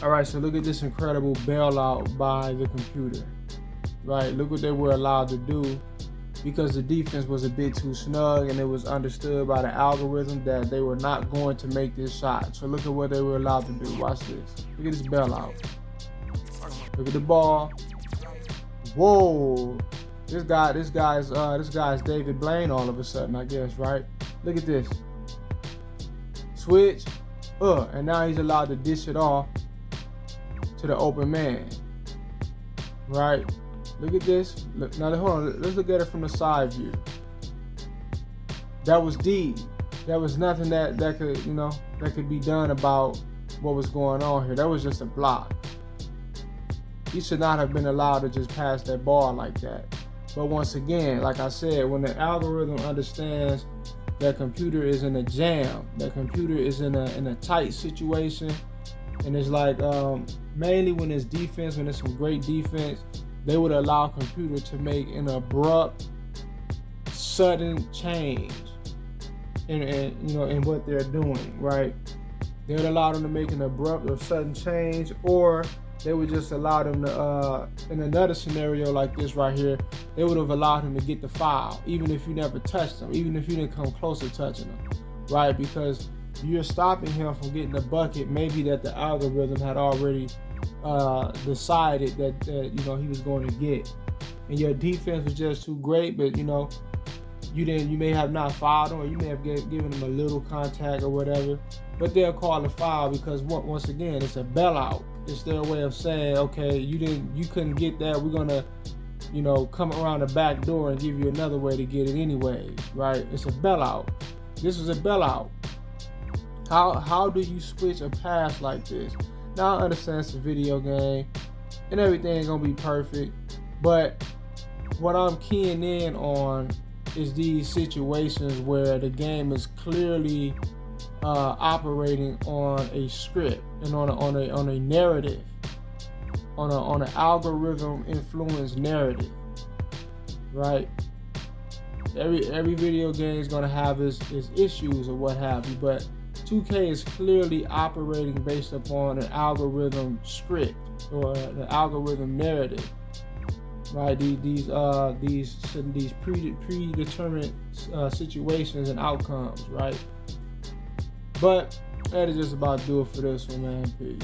All right, so look at this incredible bailout by the computer, right? Look what they were allowed to do because the defense was a bit too snug and it was understood by the algorithm that they were not going to make this shot. So look at what they were allowed to do. Watch this. Look at this bailout. Look at the ball. Whoa. This guy's David Blaine all of a sudden, I guess, right? Look at this. Switch. And now he's allowed to dish it off to the open man. Right? Look at this. Look, now hold on. Let's look at it from the side view. That was D. There was nothing that could be done about what was going on here. That was just a block. He should not have been allowed to just pass that ball like that. But once again, like I said, when the algorithm understands that computer is in a jam, that computer is in a tight situation, and it's like mainly when it's defense, when it's some great defense, they would allow computer to make an abrupt, sudden change in what they're doing, right? They would allow them to make an abrupt or sudden change, or they would just allow them to, in another scenario like this right here, they would have allowed him to get the foul, even if you never touched him, even if you didn't come close to touching him, right? Because you're stopping him from getting the bucket, maybe that the algorithm had already decided that he was going to get, and your defense was just too great, but you may have not fouled him, or you may have given him a little contact or whatever, but they'll call a foul because once again, it's a bailout. It's their way of saying, okay, you couldn't get that. We're gonna, come around the back door and give you another way to get it anyway, right? It's a bailout. This is a bailout. How do you switch a pass like this? Now I understand it's a video game and everything ain't gonna be perfect, but what I'm keying in on is these situations where the game is clearly operating on a script and on a narrative, on an algorithm influenced narrative, right? Every video game is gonna have its issues or what have you, but 2K is clearly operating based upon an algorithm script or an algorithm narrative, right? These predetermined situations and outcomes, right? But that is just about do it for this one, man. Peace.